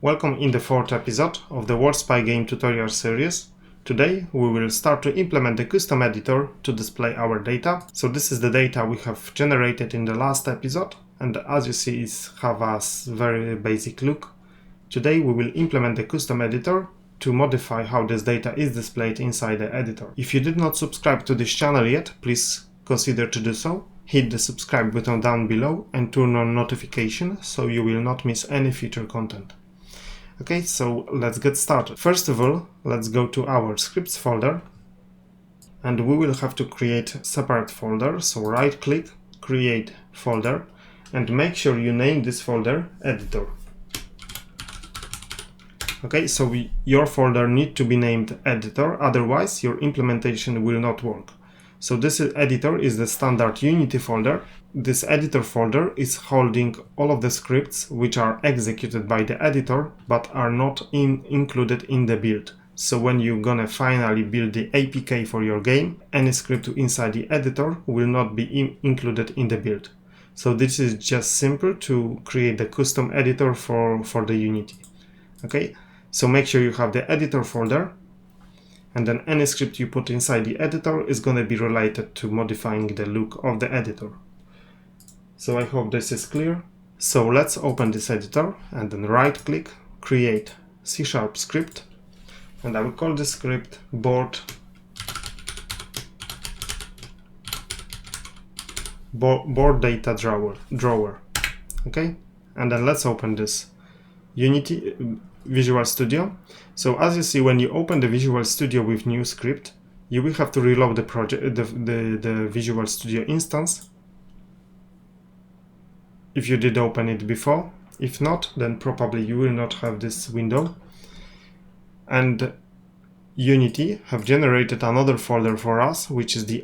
Welcome in the fourth episode of the WorldSpy game tutorial series. Today we will start to implement the custom editor to display our data. So this is the data we have generated in the last episode, and as you see it have a very basic look. Today we will implement the custom editor to modify how this data is displayed inside the editor. If you did not subscribe to this channel yet, please consider to do so. Hit the subscribe button down below and turn on notifications so you will not miss any future content. Okay, so let's get started. First of all, let's go to our scripts folder, and we will have to create a separate folder. So right click, create folder, and make sure you name this folder editor. Okay, so your folder need to be named editor, otherwise your implementation will not work. So this editor is the standard Unity folder. This editor folder is holding all of the scripts which are executed by the editor but are not included in the build. So when you're gonna finally build the APK for your game, any script inside the editor will not be included in the build. So this is just simple to create the custom editor for the Unity. Okay, so make sure you have the editor folder, and then any script you put inside the editor is going to be related to modifying the look of the editor. So I hope this is clear. So let's open this editor and then right click, create C# script, and I will call this script board data drawer. Okay, and then let's open this Unity Visual Studio. So as you see, when you open the Visual Studio with new script, you will have to reload the project, the Visual Studio instance, if you did open it before. If not, then probably you will not have this window. And Unity have generated another folder for us, which is the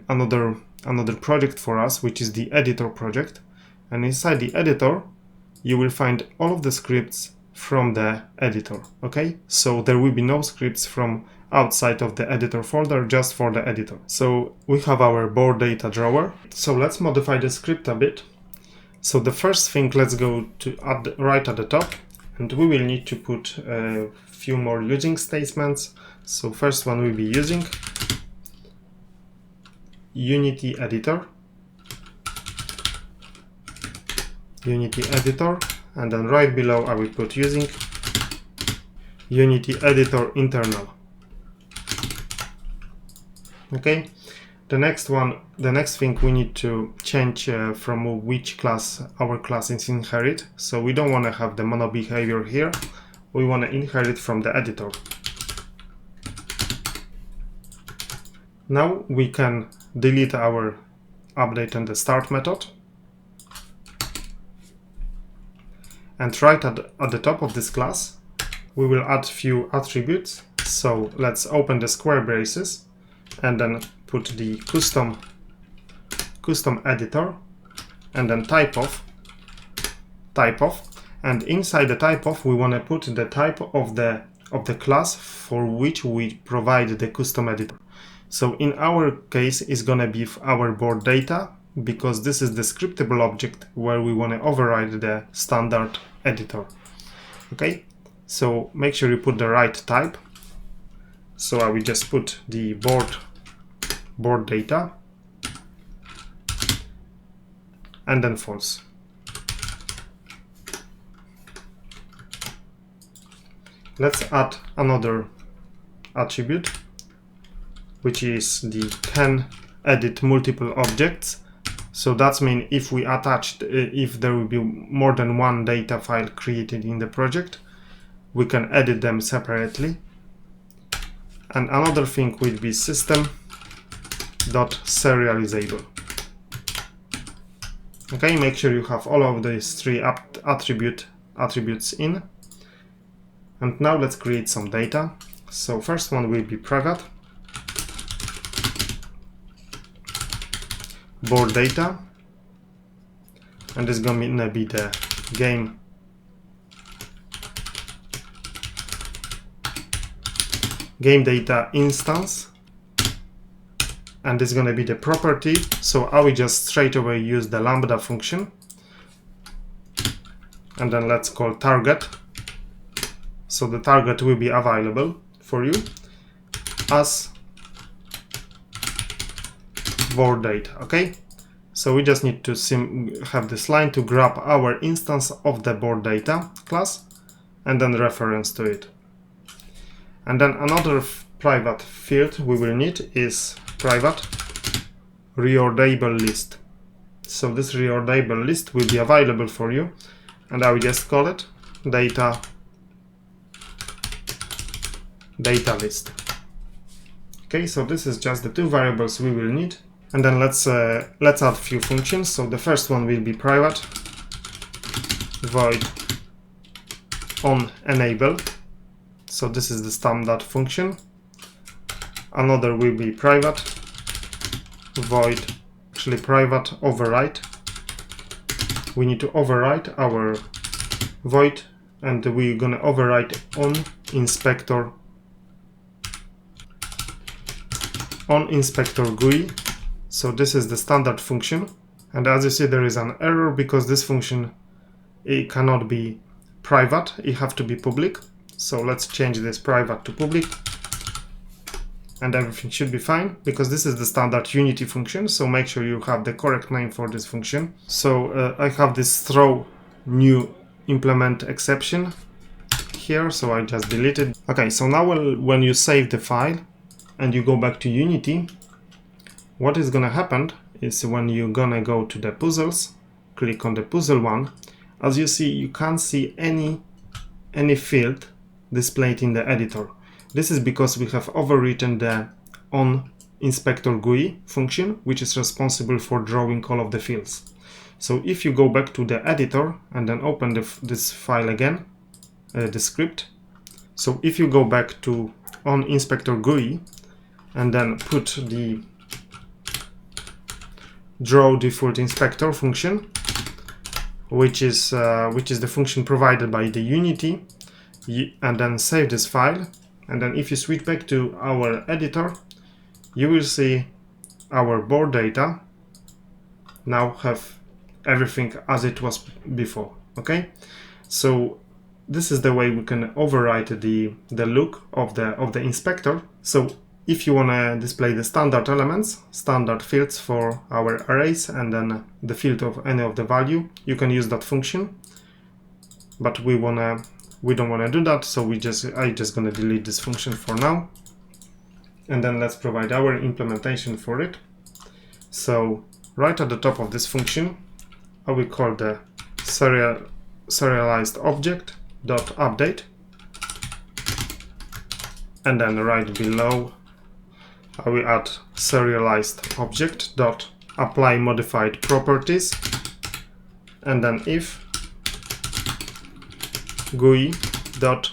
another project for us, which is the editor project. And inside the editor, you will find all of the scripts from the editor. Okay, so there will be no scripts from outside of the editor folder, just for the editor. So we have our board data drawer. So let's modify the script a bit. So the first thing, let's go to right at the top, and we will need to put a few more using statements. So first one will be using Unity editor, and then right below I will put using Unity editor internal. Okay, the next thing we need to change from which class our class is inherit. So we don't want to have the mono behavior here, we want to inherit from the editor. Now we can delete our update and the start method. And right at the top of this class, we will add few attributes. So let's open the square braces and then put the custom editor, and then type of, and inside the type of we want to put the type of the class for which we provide the custom editor. So in our case it's gonna be our board data, because this is the scriptable object where we want to override the standard editor. Okay, so make sure you put the right type. So I will just put the board data and then false. Let's add another attribute, which is the can edit multiple objects. So that means if we attached, if there will be more than one data file created in the project, we can edit them separately. And another thing will be system.serializable. Okay, make sure you have all of these three attributes in. And now let's create some data. So first one will be private board data, and this is gonna be the game data instance, and this is gonna be the property. So I will just straight away use the lambda function, and then let's call target so the target will be available for you as board data. Okay, so we just need to have this line to grab our instance of the board data class and then reference to it. And then another private field we will need is private reordable list. So this reordable list will be available for you, and I will just call it data list. Okay, so this is just the two variables we will need. And then let's add a few functions. So the first one will be private void on enable. So this is the standard function. Another will be private void, actually private override. We need to override our void, and we're gonna override on inspector GUI. So this is the standard function, and as you see there is an error because this function, it cannot be private, it have to be public. So let's change this private to public, and everything should be fine because this is the standard Unity function. So make sure you have the correct name for this function. So I have this throw new implement exception here, so I just deleted. Okay, so now when you save the file and you go back to Unity, what is gonna happen is when you're gonna go to the puzzles, click on the puzzle one, as you see, you can't see any field displayed in the editor. This is because we have overwritten the on inspector GUI function, which is responsible for drawing all of the fields. So if you go back to the editor and then open this file again, the script. So if you go back to on inspector GUI and then put the draw default inspector function, which is the function provided by the Unity, and then save this file, and then if you switch back to our editor, you will see our board data now have everything as it was before. Okay, so this is the way we can overwrite the look of the inspector. So if you want to display the standard elements, standard fields for our arrays, and then the field of any of the value, you can use that function. But we don't want to do that, so I just gonna delete this function for now. And then let's provide our implementation for it. So right at the top of this function, I will call the serialized object dot update, and then right below I will add serialized object dot apply modified properties, and then if GUI dot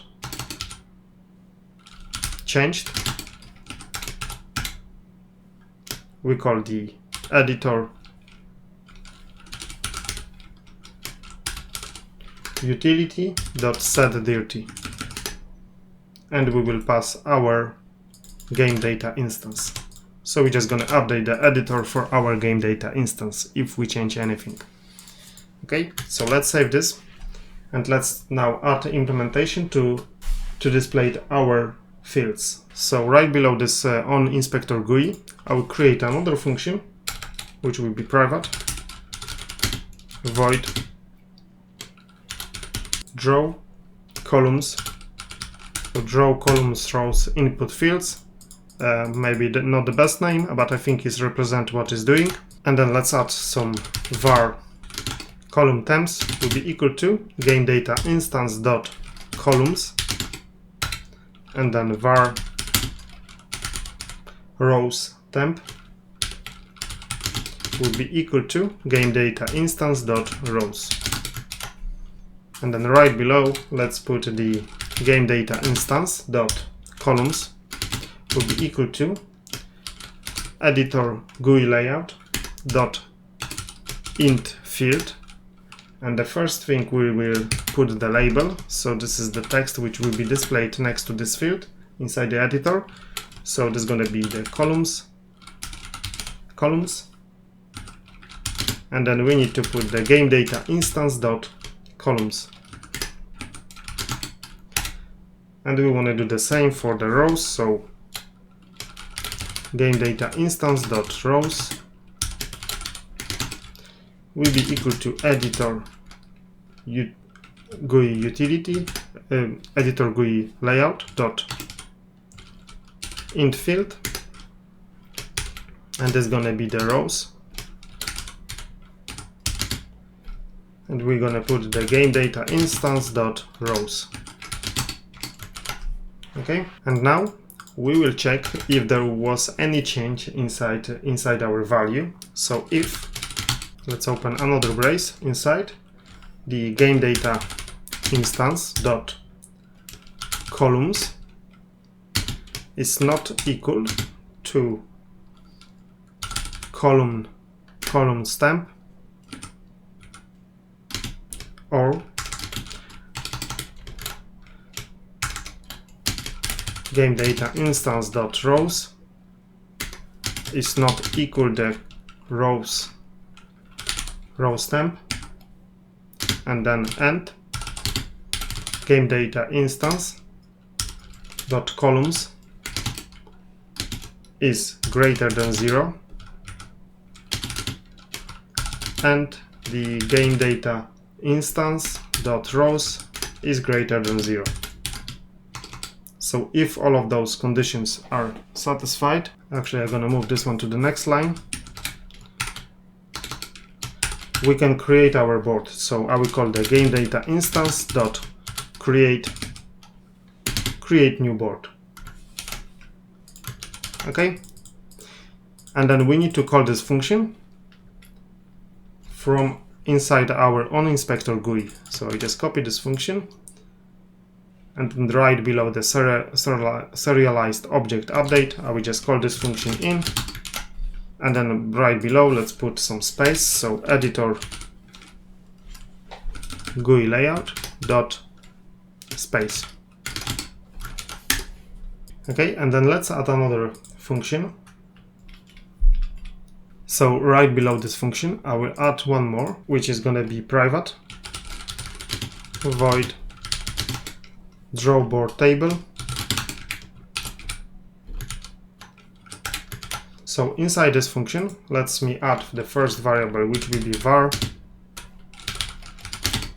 changed, we call the editor utility dot set dirty, and we will pass our game data instance. So we're just gonna update the editor for our game data instance if we change anything. Okay, so let's save this, and let's now add implementation to display our fields. So right below this on inspector GUI, I will create another function which will be private void draw columns. So draw columns rows input fields. Maybe not the best name, but I think it represents what it's doing. And then let's add some var column temps will be equal to game data instance dot columns, and then var rows temp will be equal to game data instance dot rows. And then right below, let's put the game data instance dot columns will be equal to editor GUI layout dot int field, and the first thing we will put the label. So this is the text which will be displayed next to this field inside the editor. So this is going to be the columns, and then we need to put the game data instance dot columns. And we want to do the same for the rows, so game data instance dot rows will be equal to editor GUI utility editor GUI layout dot int field, and that's gonna be the rows, and we're gonna put the game data instance dot rows. Okay, and now we will check if there was any change inside our value. So if, let's open another brace inside the game data instance dot columns is not equal to column stamp, or game data instance dot rows is not equal the row stamp, and then end game data instance dot columns is greater than 0, and the game data instance dot rows is greater than 0. So if all of those conditions are satisfied, actually I'm gonna move this one to the next line, we can create our board. So I will call the game data instance dot create new board. Okay, and then we need to call this function from inside our onInspector GUI. So I just copy this function, and then right below the serialized object update, I will just call this function in, and then right below let's put some space, so editor GUI layout dot space. Okay, and then let's add another function. So right below this function I will add one more, which is gonna be private void draw board table. So inside this function, let me add the first variable, which will be var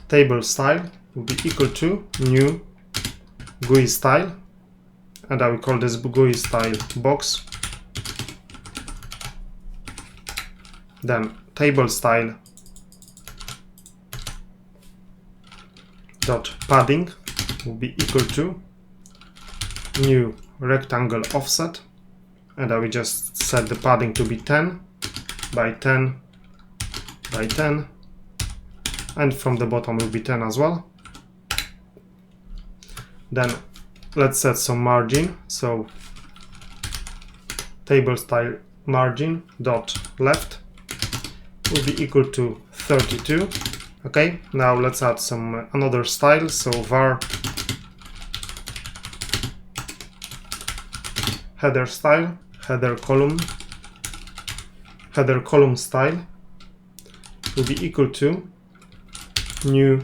table style will be equal to new GUI style, and I will call this GUI style box. Then table style dot padding will be equal to new rectangle offset, and I will just set the padding to be 10 by 10 by 10, and from the bottom will be 10 as well. Then let's set some margin, so table style margin dot left will be equal to 32. Okay, now let's add some another style, so var header style, header column style will be equal to new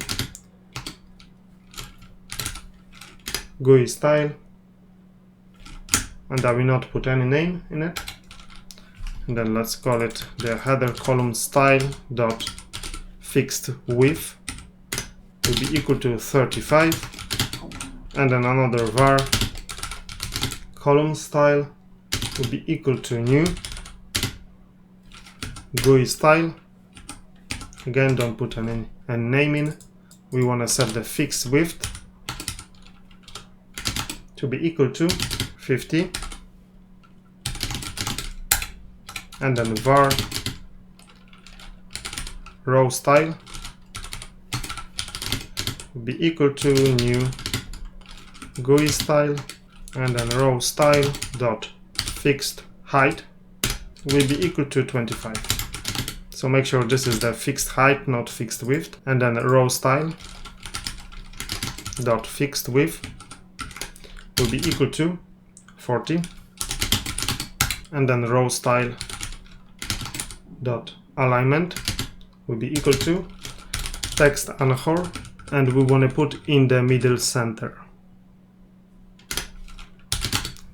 GUI style, and I will not put any name in it, and then let's call it the header column style dot fixed width will be equal to 35, and then another var column style will be equal to new GUI style. Again, don't put any name in. We want to set the fixed width to be equal to 50, and then var row style will be equal to new GUI style, and then row style dot fixed height will be equal to 25. So make sure this is the fixed height, not fixed width, and then row style dot fixed width will be equal to 40, and then row style dot alignment will be equal to text anchor, and we want to put in the middle center.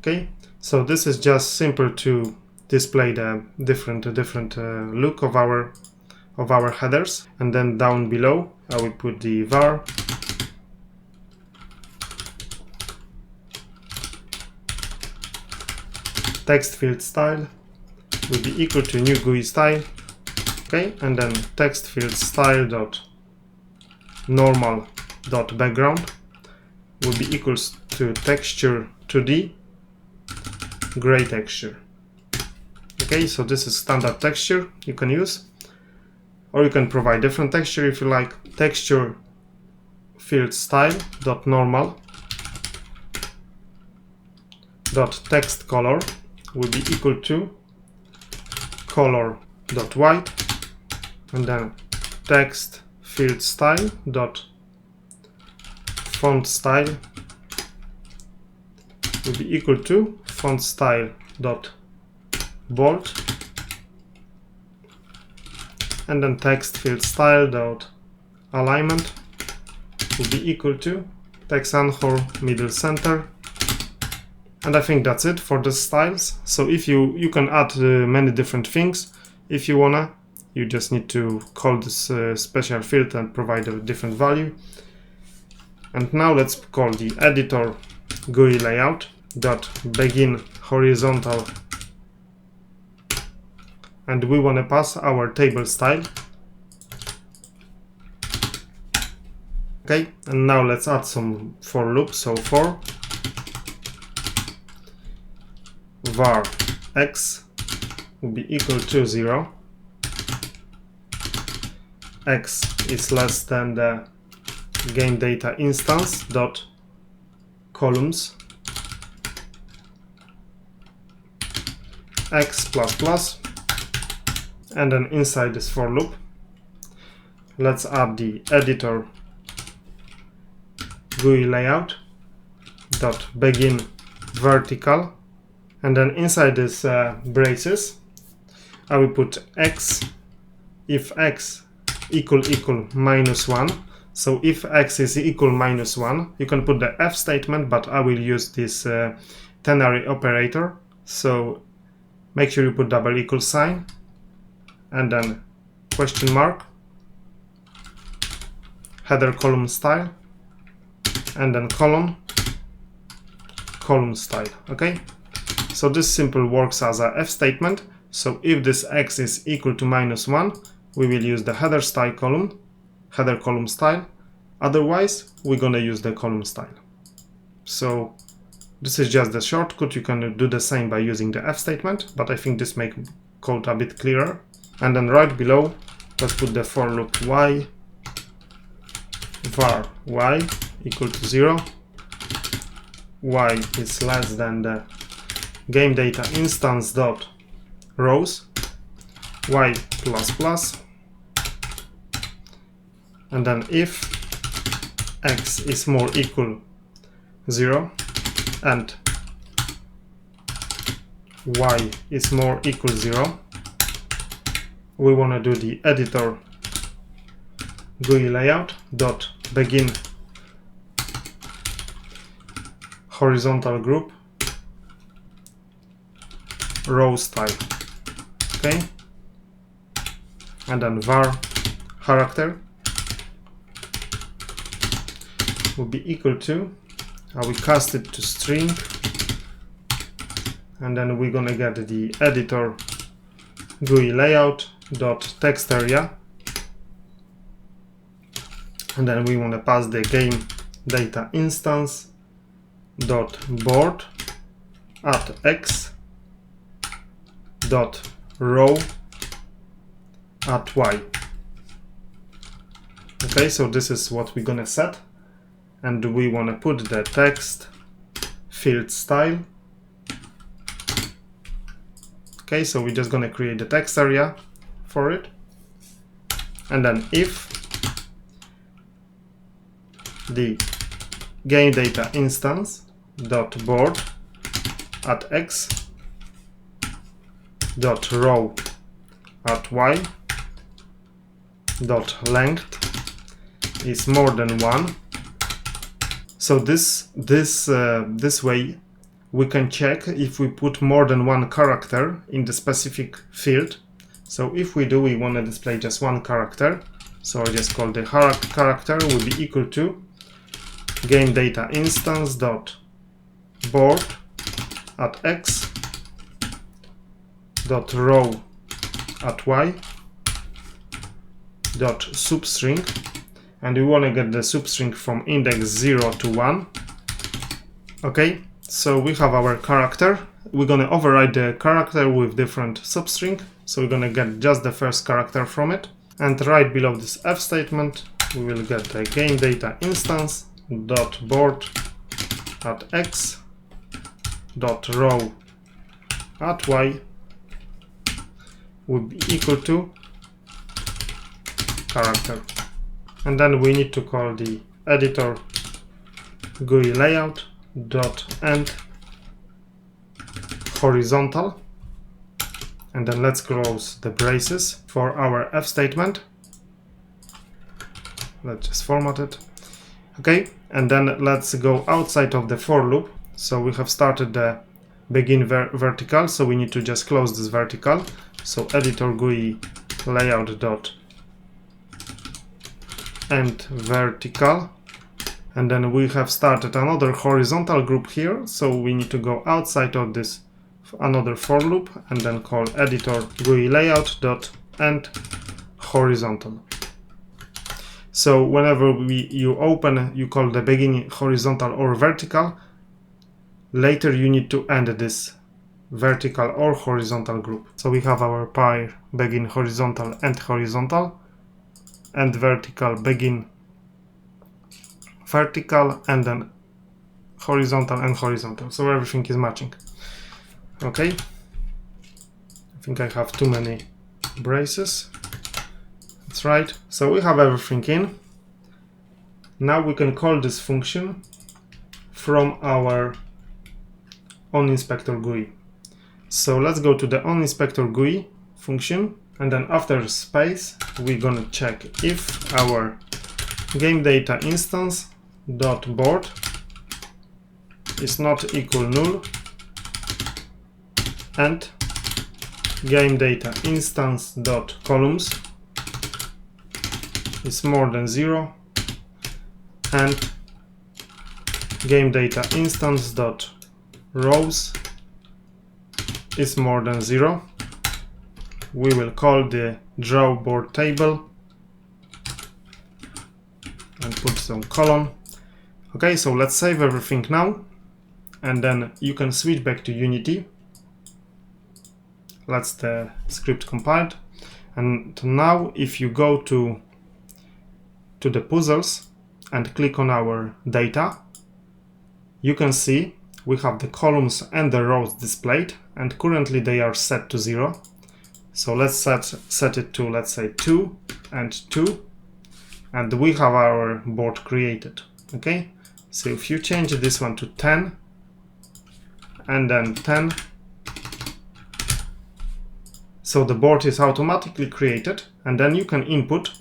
Okay, so this is just simple to display the different look of our headers. And then down below I will put the var text field style will be equal to new GUI style. Okay, and then text field style dot normal dot background will be equals to texture 2D gray texture. Okay, so this is standard texture you can use, or you can provide different texture if you like. Texture field style dot normal dot text color will be equal to color dot white, and then text field style dot font style will be equal to font style dot bold, and then text field style dot alignment will be equal to text anchor middle center. And I think that's it for the styles. So if you can add many different things if you wanna. You just need to call this special field and provide a different value. And now let's call the editor GUI layout dot begin horizontal, and we want to pass our table style. Okay, and now let's add some for loop. So for var x will be equal to 0, x is less than the game data instance dot columns x plus plus, and then inside this for loop let's add the editor GUI layout dot begin vertical, and then inside this braces I will put x if x equal -1. So if x is equal -1, you can put the F statement, but I will use this ternary operator. So make sure you put double equal sign and then question mark, header column style, and then column style. Okay, so this simple works as a F statement. So if this x is equal to -1, we will use the header column style. Otherwise, we're gonna use the column style. So this is just the shortcut. You can do the same by using the F statement, but I think this makes code a bit clearer. And then right below, let's put the for loop y var y equal to 0. Y is less than the game data instance dot rows y plus plus, and then if x is more equal 0 and y is more equal 0, we want to do the editor GUI layout dot begin horizontal group row style. Okay, and then var character will be equal to, I will cast it to string, and then we're gonna get the editor GUI layout dot text area, and then we want to pass the game data instance dot board at x dot row at y. Okay, so this is what we're gonna set, and we want to put the text field style. Okay, so we're just gonna create the text area for it, and then if the game data instance dot board at x dot row at y dot length is more than 1. So this way we can check if we put more than one character in the specific field. So if we do, we want to display just one character. So I just call the character will be equal to game data instance dot board at x dot row at y dot substring, and we want to get the substring from index 0 to 1. Okay, so we have our character. We're going to override the character with different substring, so we're going to get just the first character from it. And right below this f statement, we will get the game data instance dot board at x dot row at y will be equal to character. And then we need to call the editor GUI layout dot end horizontal, and then let's close the braces for our f statement. Let's just format it. Okay, and then let's go outside of the for loop. So we have started the begin vertical, so we need to just close this vertical. So editor GUI layout dot end vertical, and then we have started another horizontal group here, so we need to go outside of this another for loop and then call editor GUI layout dot end horizontal. So whenever you open, you call the beginning horizontal or vertical, later you need to end this vertical or horizontal group. So we have our pair begin horizontal, end horizontal, and vertical begin vertical, and then horizontal and horizontal. So everything is matching. Okay, I think I have too many braces. That's right. So we have everything in. Now we can call this function from our onInspector GUI. So let's go to the onInspector GUI function, and then after space we're gonna check if our game data instance dot board is not equal null and game data instance dot columns is more than 0 and game data instance dot rows is more than 0. We will call the draw board table and put some colon. Okay, so let's save everything now, and then you can switch back to Unity. That's the script compiled. And now if you go to the puzzles and click on our data, you can see we have the columns and the rows displayed, and currently they are set to 0. So let's set it to, let's say, 2 and 2, and we have our board created. Okay, so if you change this one to 10 and then 10, so the board is automatically created, and then you can input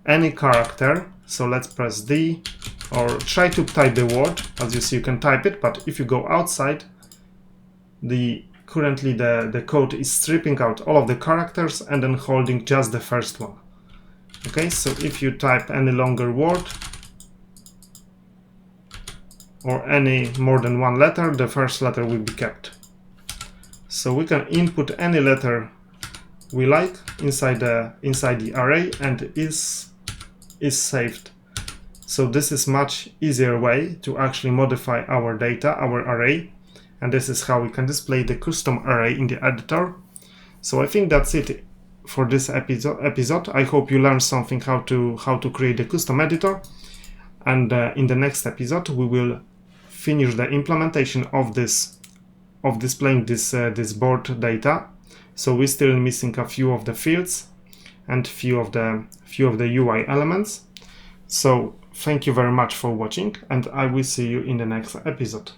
any character. So let's press D, or try to type the word. As you see, you can type it, but if you go outside, currently the code is stripping out all of the characters and then holding just the first one. Okay, so if you type any longer word or any more than one letter, the first letter will be kept. So we can input any letter we like inside the array, and it is saved. So this is much easier way to actually modify our data, our array, and this is how we can display the custom array in the editor. So I think that's it for this episode. I hope you learned something how to create a custom editor, and in the next episode we will finish the implementation of displaying this board data. So we're still missing a few of the fields and few of the UI elements. So thank you very much for watching, and I will see you in the next episode.